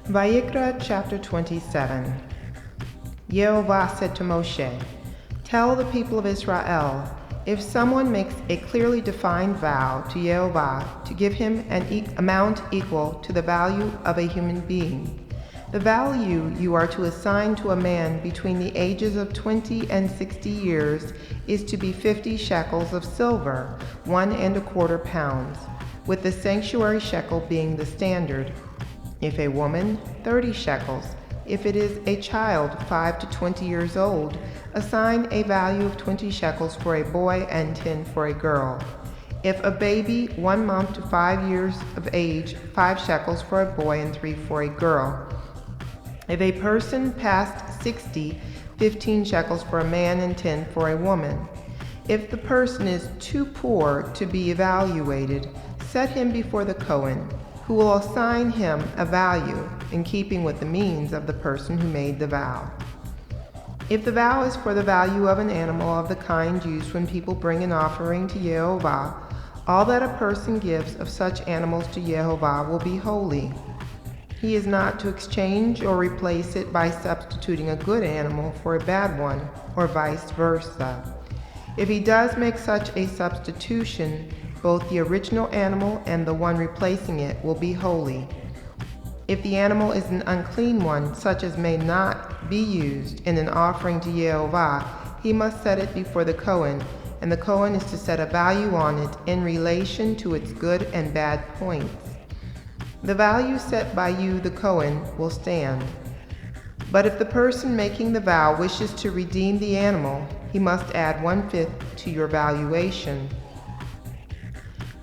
Vayikra chapter 27. Yehovah said to Moshe, "Tell the people of Israel, if someone makes a clearly defined vow to Yehovah to give him an amount equal to the value of a human being, the value you are to assign to a man between the ages of 20 and 60 years is to be 50 shekels of silver, 1¼ pounds, with the sanctuary shekel being the standard. If a woman, 30 shekels. If it is a child 5 to 20 years old, assign a value of 20 shekels for a boy and 10 for a girl. If a baby 1 month to 5 years of age, 5 shekels for a boy and 3 for a girl. If a person past 60, 15 shekels for a man and 10 for a woman. If the person is too poor to be evaluated, set him before the Kohen, who will assign him a value in keeping with the means of the person who made the vow. If the vow is for the value of an animal of the kind used when people bring an offering to Yehovah, all that a person gives of such animals to Yehovah will be holy. He is not to exchange or replace it by substituting a good animal for a bad one, or vice versa. If he does make such a substitution, both the original animal and the one replacing it will be holy. If the animal is an unclean one, such as may not be used in an offering to Yehovah, he must set it before the Kohen, and the Kohen is to set a value on it in relation to its good and bad points. The value set by you, the Kohen, will stand. But if the person making the vow wishes to redeem the animal, he must add 1/5 to your valuation.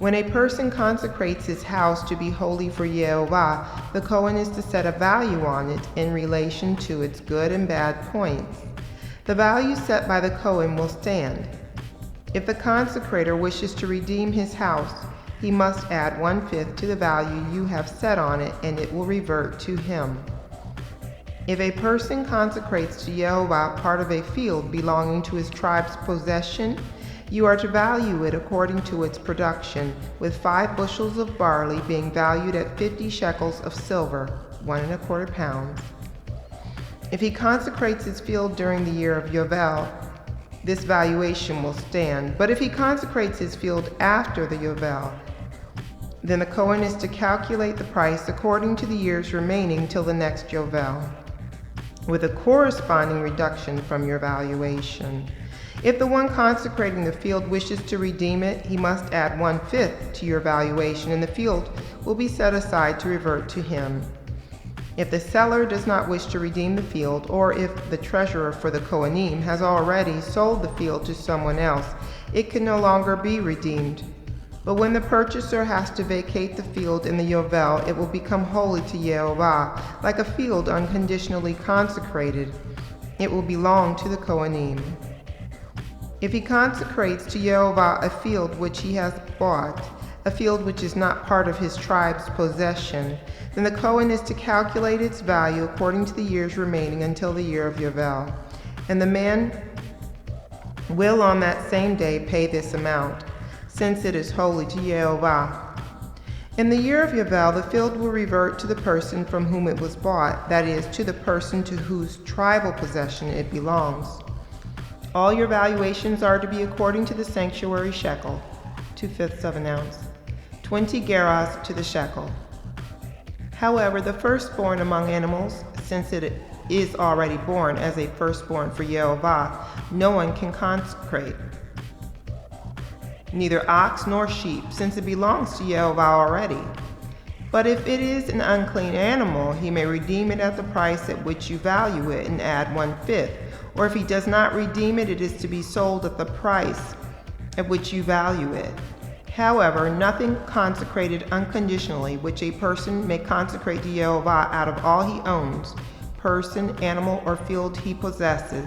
When a person consecrates his house to be holy for Yehovah, the Kohen is to set a value on it in relation to its good and bad points. The value set by the Kohen will stand. If the consecrator wishes to redeem his house, he must add 1/5 to the value you have set on it, and it will revert to him. If a person consecrates to Yehovah part of a field belonging to his tribe's possession, you are to value it according to its production, with 5 bushels of barley being valued at 50 shekels of silver, 1¼ pounds. If he consecrates his field during the year of Yovel, this valuation will stand. But if he consecrates his field after the Yovel, then the Kohen is to calculate the price according to the years remaining till the next Yovel, with a corresponding reduction from your valuation. If the one consecrating the field wishes to redeem it, he must add 1/5 to your valuation, and the field will be set aside to revert to him. If the seller does not wish to redeem the field, or if the treasurer for the Kohanim has already sold the field to someone else, it can no longer be redeemed. But when the purchaser has to vacate the field in the Yovel, it will become holy to Yehovah, like a field unconditionally consecrated. It will belong to the Kohanim. If he consecrates to Yehovah a field which he has bought, a field which is not part of his tribe's possession, then the Kohen is to calculate its value according to the years remaining until the year of Yovel. And the man will on that same day pay this amount, since it is holy to Yehovah. In the year of Yovel, the field will revert to the person from whom it was bought, that is, to the person to whose tribal possession it belongs. All your valuations are to be according to the sanctuary shekel, 2/5 of an ounce, 20 gerahs to the shekel. However, the firstborn among animals, since it is already born as a firstborn for Yehovah, no one can consecrate. Neither ox nor sheep, since it belongs to Yehovah already. But if it is an unclean animal, he may redeem it at the price at which you value it and add 1/5. Or if he does not redeem it, it is to be sold at the price at which you value it. However, nothing consecrated unconditionally, which a person may consecrate to Yehovah out of all he owns, person, animal, or field he possesses,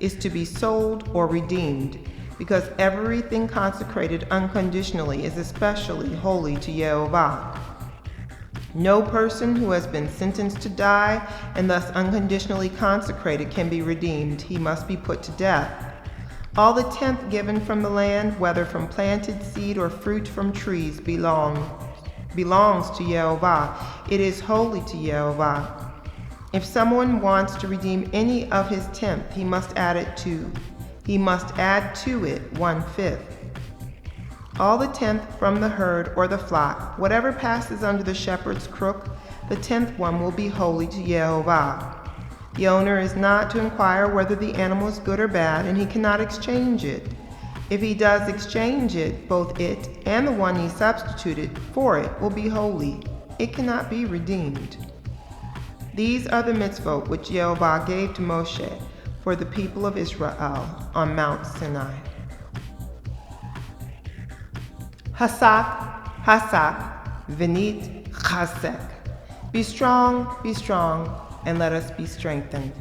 is to be sold or redeemed, because everything consecrated unconditionally is especially holy to Yehovah. No person who has been sentenced to die and thus unconditionally consecrated can be redeemed. He must be put to death. All the 10th given from the land, whether from planted seed or fruit from trees, belong belongs to Yehovah. It is holy to Yehovah. If someone wants to redeem any of his tenth, he must add to it 1/5. All the tenth from the herd or the flock, whatever passes under the shepherd's crook, the 10th one will be holy to Yehovah. The owner is not to inquire whether the animal is good or bad, and he cannot exchange it. If he does exchange it, both it and the one he substituted for it will be holy. It cannot be redeemed. These are the mitzvot which Yehovah gave to Moshe for the people of Israel on Mount Sinai. Hasak, hasak, venit chasek. Be strong, and let us be strengthened.